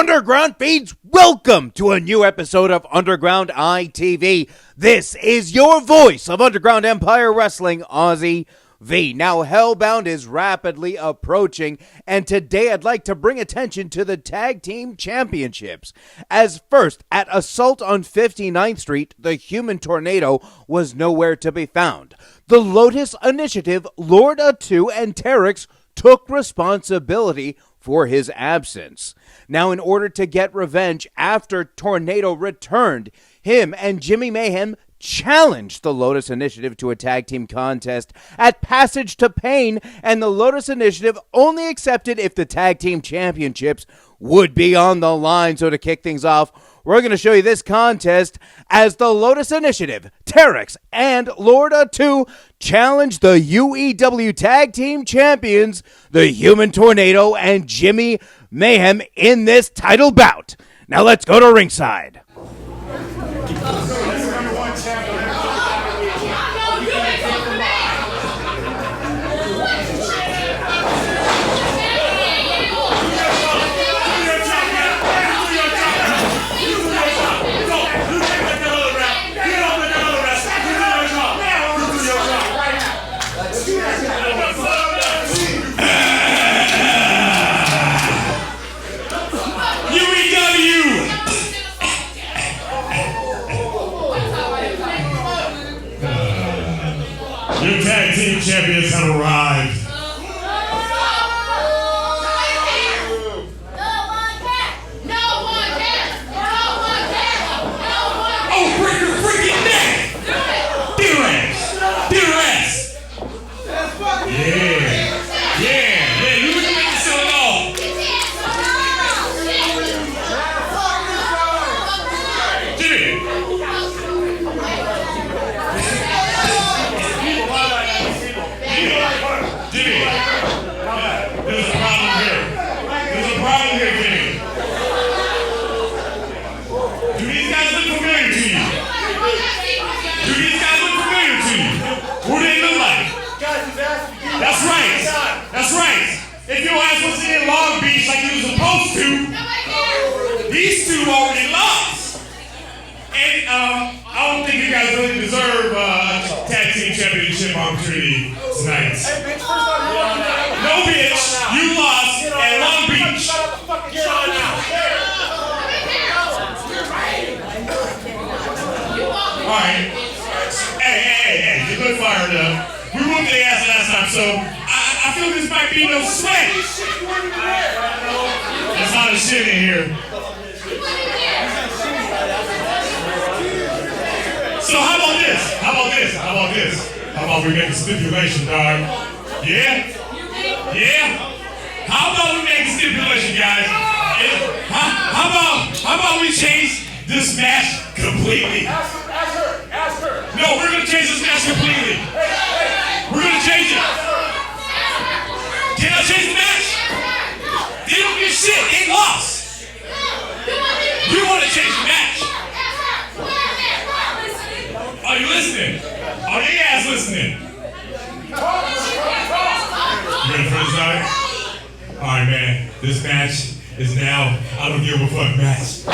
Underground Fiends, welcome to a new episode of Underground ITV. This is your voice of Underground Empire Wrestling, Aussie V. Now, Hellbound is rapidly approaching, and today I'd like to bring attention to the Tag Team Championships. As first, at Assault on 59th Street, the Human Tornado was nowhere to be found. The Lotus Initiative, Lord Atu, and Terex took responsibility for his absence. Now, in order to get revenge after Tornado returned, him and Jimi Mayhem challenged the Lotus Initiative to a tag team contest at Passage to Pain, and the Lotus Initiative only accepted if the tag team championships would be on the line. So to kick things off, we're going to show you this contest as the Lotus Initiative, Terex, and Lord Atu challenge the UEW Tag Team Champions, the Human Tornado and Jimi Mayhem, in this title bout. Now let's go to ringside. Your tag team champions have arrived. Oh, break your freaking neck! Do your ass! Yeah, you can make this at all. Jimmy, there's a problem here, Jimmy. Do these guys look familiar to you? Who do they look like? That's right. If your ass was in Long Beach like you were supposed to, these two already lost. And I don't think you guys really deserve a tag team championship opportunity tonight. No, bitch, you lost at Long Beach. Alright. Hey, you're good fired up. We whooped their ass last time, so I feel this might be no sweat. There's not a shit in here. So how about this? How about we make a stipulation, dog? Yeah? How about we make a stipulation, guys? How about we change this match completely? Ask her. No, we're gonna change this match completely. We're gonna change it. Can I change the match? They don't get shit. They lost. We want to change the match. Are you listening? Are you guys listening? You ready for this, alright? Alright, man. This match is now I don't give a fuck match.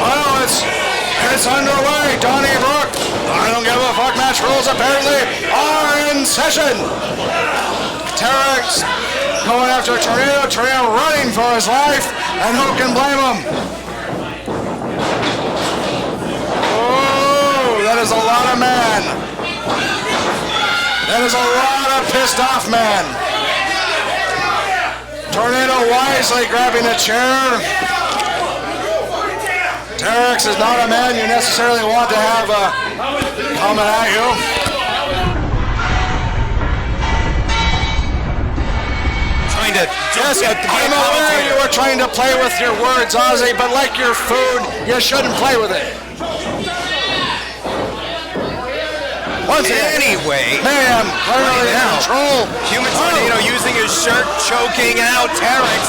Well, it's underway. Donnie Brooke, I don't give a fuck match rules apparently are in session. Terex going after Tornado running for his life, and who can blame him? Oh, that is a lot of man. That is a lot of pissed off man. Tornado wisely grabbing a chair. Terex is not a man you necessarily want to have coming at you. Yes, I'm aware you were trying to play with your words, Ozzy, but like your food, you shouldn't play with it. Anyway, Mayhem clearly in control. Human Tornado using his shirt, choking out Terex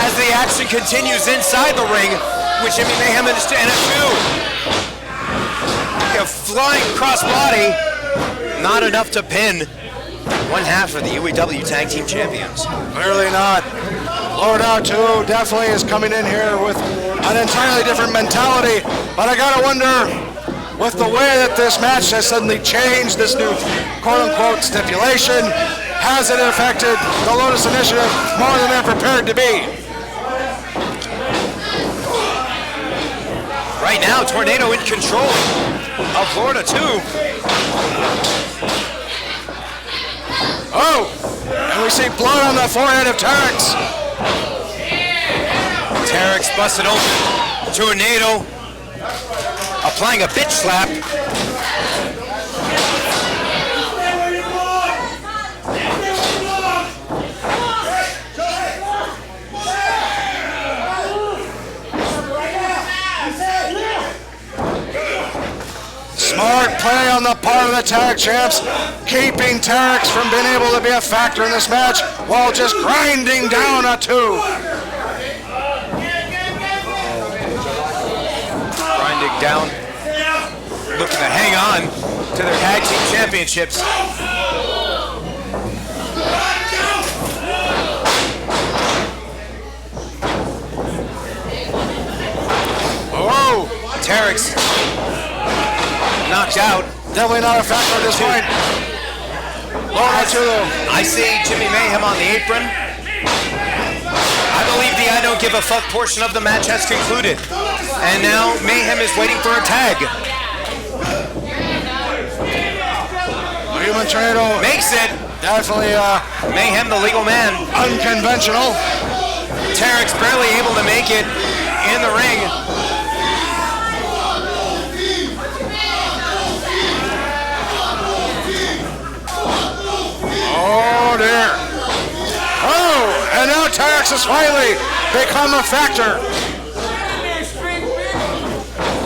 as the action continues inside the ring with Jimi Mayhem and Atu. A flying crossbody not enough to pin one half of the UEW Tag Team Champions. Clearly not. Loadout 2 definitely is coming in here with an entirely different mentality, but I gotta wonder, with the way that this match has suddenly changed, this new quote-unquote stipulation, has it affected the Lotus Initiative more than they're prepared to be? Right now, Tornado in control of Florida 2. Oh, and we see blood on the forehead of Terex. Terex busted open. Tornado applying a bitch slap. Smart play on the part of the tag champs, keeping Terex from being able to be a factor in this match while just grinding down a 2. Grinding down, looking to hang on to their tag team championships. Oh, Terex knocked out. definitely not a factor at this point. I see Jimi Mayhem on the apron. I believe the I don't give a fuck portion of the match has concluded. And now Mayhem is waiting for a tag. Human Tornado Makes it. definitely Mayhem, the legal man. unconventional. Terex barely able to make it in the ring. Oh dear. Oh, and now Terex has finally become a factor.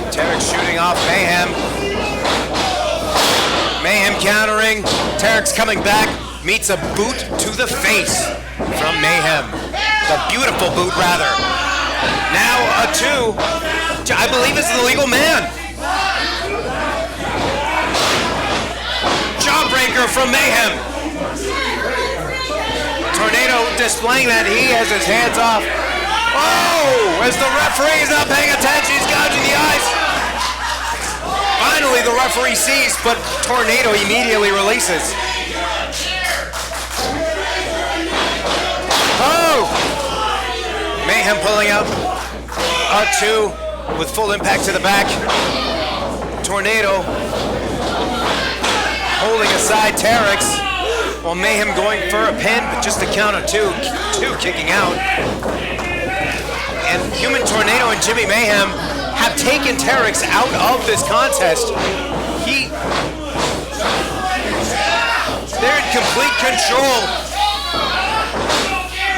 Terex shooting off Mayhem. Mayhem countering. Terex coming back. Meets a boot to the face from Mayhem. The beautiful boot, rather. Now a 2. I believe it's the legal man. Jawbreaker from Mayhem. Tornado displaying that he has his hands off. Oh, as the referee is not paying attention, he's gouging the eyes. Finally, the referee sees, but Tornado immediately releases. Oh! Mayhem pulling out a 2 with full impact to the back. Tornado holding aside Terex. Well, Mayhem going for a pin, but just a count of 2 kicking out. And Human Tornado and Jimi Mayhem have taken Terex out of this contest. They're in complete control.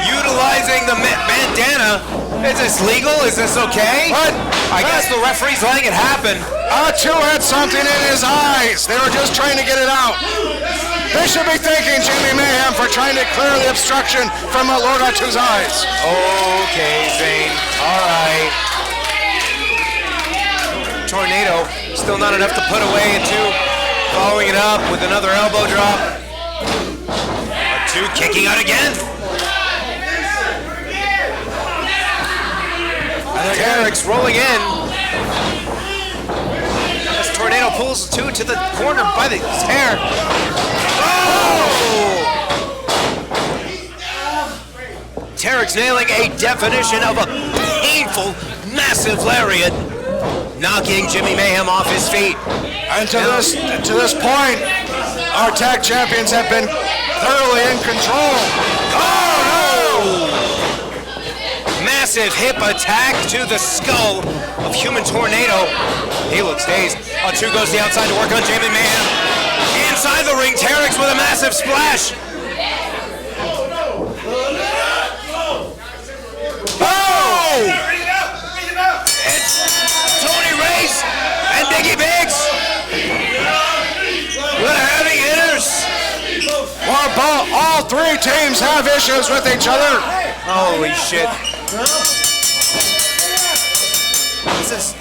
Utilizing the bandana. Is this legal? Is this okay? What? I guess the referee's letting it happen. A2 had something in his eyes. They were just trying to get it out. They should be thanking Jimi Mayhem for trying to clear the obstruction from Lord A2's eyes. Okay, Zane. All right. Tornado, still not enough to put away a 2. Following it up with another elbow drop. A 2 kicking out again. Terex rolling in. As Tornado pulls 2 to the corner by the hair. Oh! Terex nailing a definition of a painful, massive lariat, knocking Jimi Mayhem off his feet. And to this point, our tag champions have been thoroughly in control. Oh no! Massive hip attack to the skull of Human Tornado. He looks dazed. A 2 goes to the outside to work on Jimi Mayhem. Inside the ring, Terex with a massive splash. Oh! It's Tony Race and Diggy Biggs. The heavy hitters. All 3 teams have issues with each other. Holy shit.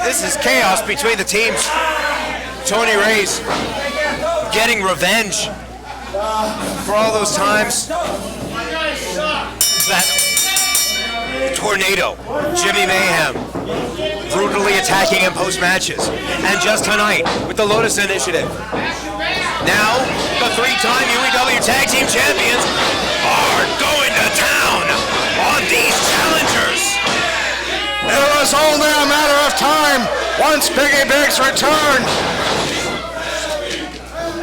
This is chaos between the teams. Tony Race getting revenge for all those times that Tornado, Jimi Mayhem, brutally attacking in post-matches. And just tonight, with the Lotus Initiative. Now, the three-time UEW Tag Team Champions are going to town on these challengers. It was only a matter of time once Biggie Biggs returned.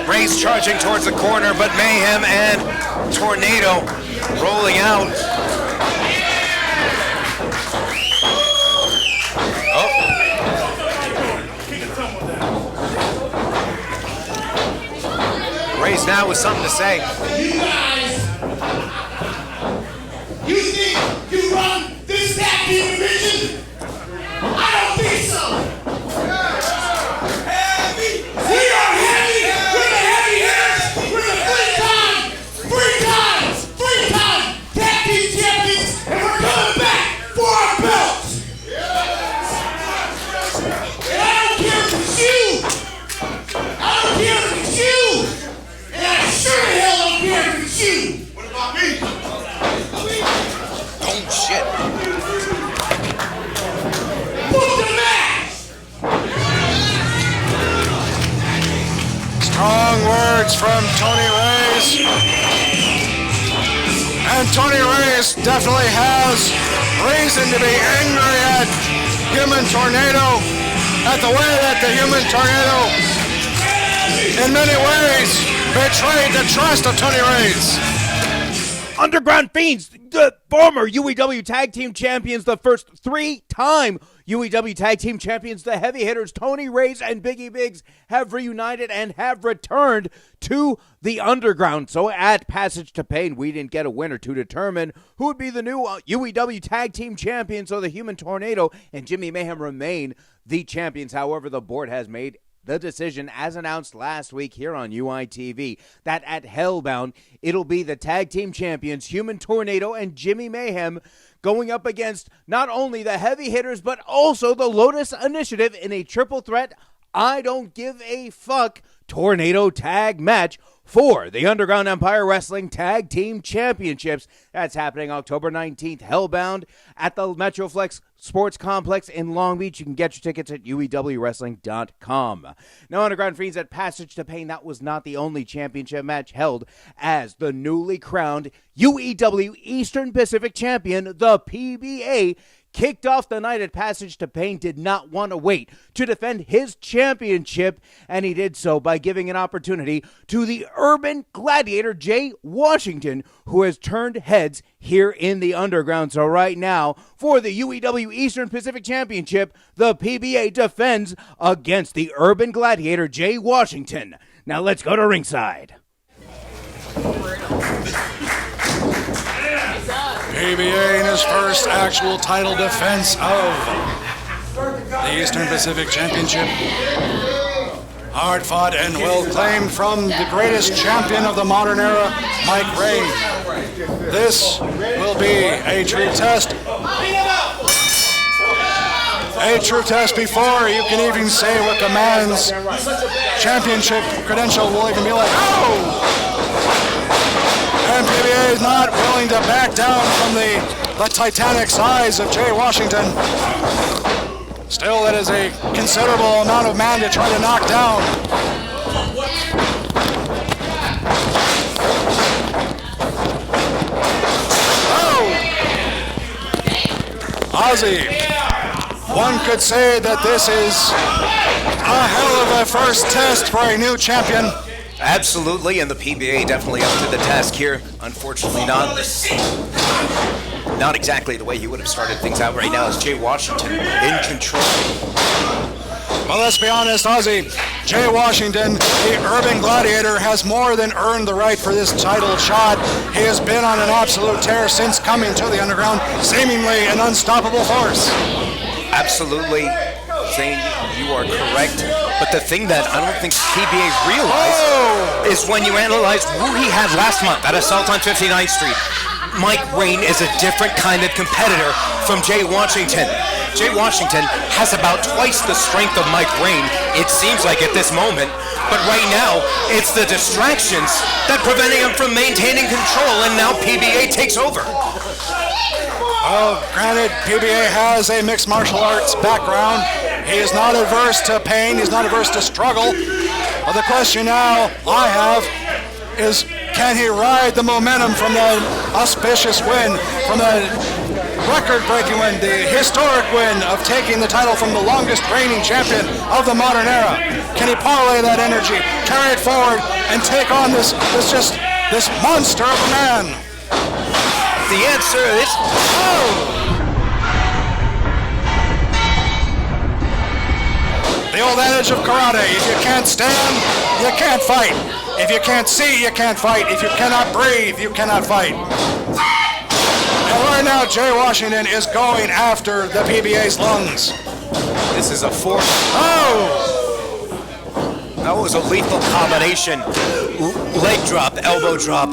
Ray's charging towards the corner, but Mayhem and Tornado rolling out. Oh. Ray's now with something to say. You guys, you think you run this tag team division? I don't think so. We are heavy. We're the heavy hitters. We're the three-time tag team champions, and we're coming back for our belts. And I don't care if it's you. I don't care if it's you. And I sure the hell don't care if it's you. What about me? Oh, shit. Put the match. Strong words from Tony Reyes. And Tony Reyes definitely has reason to be angry at Human Tornado, at the way that the Human Tornado, in many ways, betrayed the trust of Tony Reyes. Underground Fiends, the former UEW Tag Team Champions, the first three-time UEW Tag Team Champions, the heavy hitters Tony Reyes and Biggie Biggs have reunited and have returned to the Underground. So at Passage to Pain, we didn't get a winner to determine who would be the new UEW Tag Team Champions. So the Human Tornado and Jimi Mayhem remain the champions. However, the board has made the decision, as announced last week here on UiTV, that at Hellbound, it'll be the tag team champions, Human Tornado and Jimi Mayhem, going up against not only the heavy hitters, but also the Lotus Initiative in a triple threat, I don't give a fuck tornado tag match for the Underground Empire Wrestling Tag Team Championships. That's happening October 19th, Hellbound, at the Metroflex Sports Complex in Long Beach. You can get your tickets at uewrestling.com. Now, Underground Fiends at Passage to Pain, that was not the only championship match held, as the newly crowned UEW Eastern Pacific Champion, the PBA, kicked off the night at Passage to Pain, did not want to wait to defend his championship, and he did so by giving an opportunity to the Urban Gladiator Jay Washington, who has turned heads here in the Underground. So right now, for the UEW Eastern Pacific Championship, the PBA defends against the Urban Gladiator Jay Washington. Now let's go to ringside. PBA in his first actual title defense of the Eastern Pacific Championship. Hard fought and well claimed from the greatest champion of the modern era, Mike Ray. This will be a true test. A true test before you can even say what the man's championship credential will even be like. Oh! And PBA is not willing to back down from the titanic size of Jay Washington. Still, that is a considerable amount of man to try to knock down. Oh! Ozzy, one could say that this is a hell of a first test for a new champion. Absolutely, and the PBA definitely up to the task here. Unfortunately, not exactly the way he would have started things out right now, as Jay Washington in control. Well, let's be honest, Ozzy. Jay Washington, the Urban Gladiator, has more than earned the right for this title shot. He has been on an absolute tear since coming to the Underground, seemingly an unstoppable force. Absolutely, Zane, you are correct. But the thing that I don't think PBA realized is when you analyze who he had last month at Assault on 59th Street, Mike Rain is a different kind of competitor from Jay Washington. Jay Washington has about twice the strength of Mike Rain, it seems like at this moment, but right now, it's the distractions that preventing him from maintaining control, and now PBA takes over. Oh, granted, PBA has a mixed martial arts background. He is not averse to pain, he's not averse to struggle. But the question now I have is, can he ride the momentum from the auspicious win, from the record-breaking win, the historic win of taking the title from the longest reigning champion of the modern era? Can he parlay that energy, carry it forward, and take on this monster of a man? The answer is The old adage of karate: if you can't stand, you can't fight. If you can't see, you can't fight. If you cannot breathe, you cannot fight. And right now, Jay Washington is going after the PBA's lungs. This is a fourth. Oh! That was a lethal combination. Leg drop, elbow drop,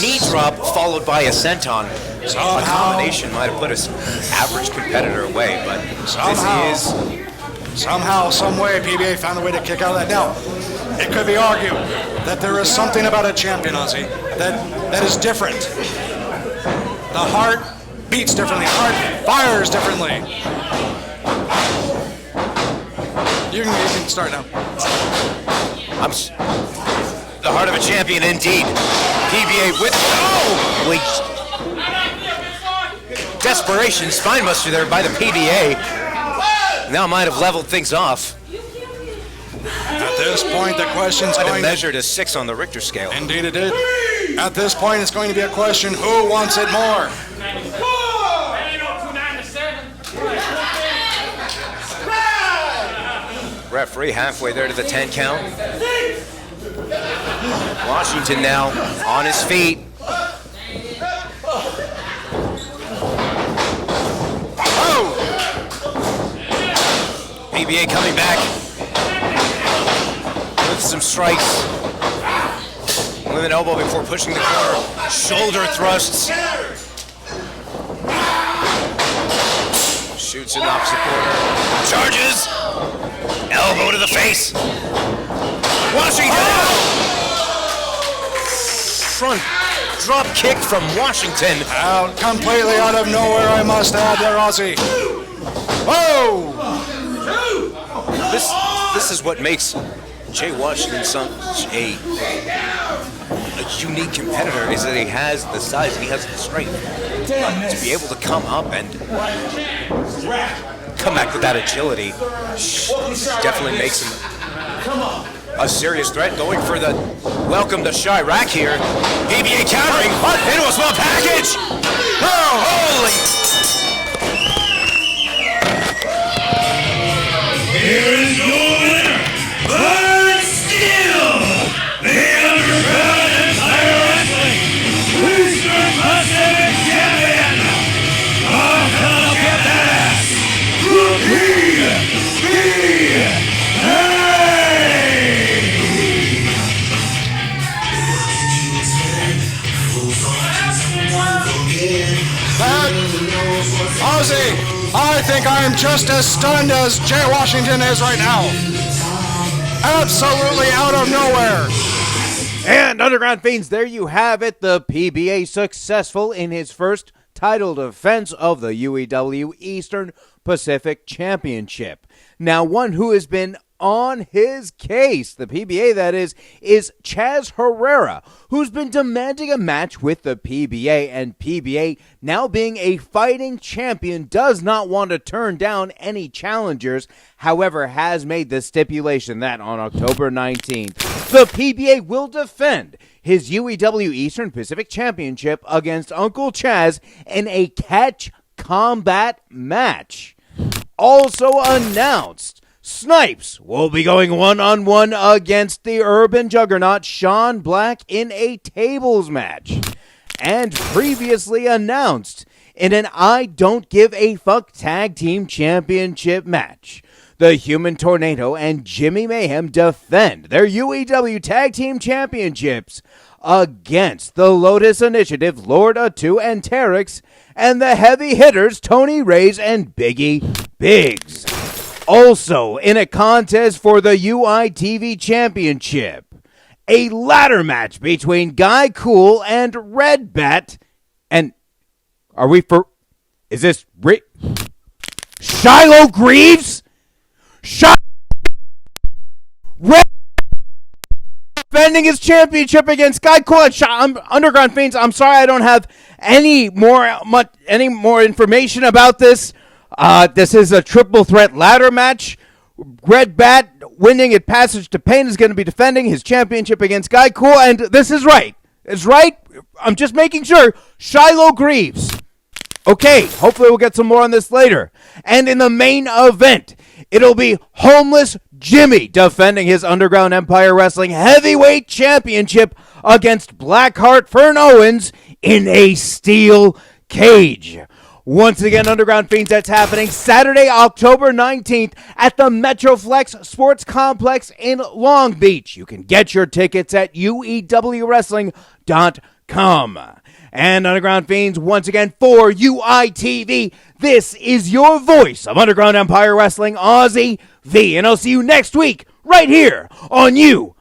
knee drop, followed by a senton. A combination might have put his average competitor away, but somehow, some way, PBA found a way to kick out of that. Now, it could be argued that there is something about a champion, Ozzy, that is different. The heart beats differently. The heart fires differently. You can start now. The heart of a champion, indeed. PBA with desperation, spine buster there by the PBA. Now might have leveled things off. At this point, the question's going to measure to 6 on the Richter scale. Indeed it did. At this point, it's going to be a question: who wants it more? Referee halfway there to the 10 count. Washington now on his feet. Oh! PBA coming back with some strikes. With an elbow before pushing the corner. Shoulder thrusts. Shoots in the opposite corner. Charges. Elbow to the face. Washington. Front drop kick from Washington. Out completely out of nowhere, I must add there, Ozzy. Oh! This is what makes Jay Washington such a unique competitor, is that he has the size and he has the strength to be able to come up and come back with that agility. Definitely makes him a serious threat. Going for the welcome to Chirac here. PBA countering into a small package. Oh, holy! Here is your winner, but still the Underground Empire Wrestling Eastern Pacific Champion of Philadelphia Badass, Ozzy, I think I am just as stunned as Jay Washington is right now. Absolutely out of nowhere. And Underground Fiends, there you have it. The PBA successful in his first title defense of the UEW Eastern Pacific Championship. Now, one who has been on his case, the PBA that is Chaz Herrera, who's been demanding a match with the PBA, and PBA, now being a fighting champion, does not want to turn down any challengers, however, has made the stipulation that on October 19th, the PBA will defend his UEW Eastern Pacific Championship against Uncle Chaz in a catch combat match. Also announced, Snipes will be going one-on-one against the Urban Juggernaut Sean Black in a tables match. And previously announced, in an I Don't Give a Fuck Tag Team Championship match, the Human Tornado and Jimi Mayhem defend their UEW Tag Team Championships against the Lotus Initiative, Lord Atu and Terex, and the heavy hitters Tony Reyes and Biggie Biggs. Also in a contest for the UiTV Championship, a ladder match between Guy Cool and Red Bat. And is this Shiloh Greaves? Red defending his championship against Guy Cool and Underground Fiends. I'm sorry I don't have any more information about this. This is a triple threat ladder match. Red Bat winning at Passage to Pain is going to be defending his championship against Guy Cool, and this is right. It's right. I'm just making sure. Shiloh Greaves. Okay, hopefully we'll get some more on this later. And in the main event, it'll be Homeless Jimi defending his Underground Empire Wrestling Heavyweight Championship against Blackheart Fern Owens in a steel cage. Once again, Underground Fiends, that's happening Saturday, October 19th at the Metroflex Sports Complex in Long Beach. You can get your tickets at uewrestling.com. And Underground Fiends, once again, for UiTV, this is your voice of Underground Empire Wrestling, Aussie V. And I'll see you next week right here on UiTV.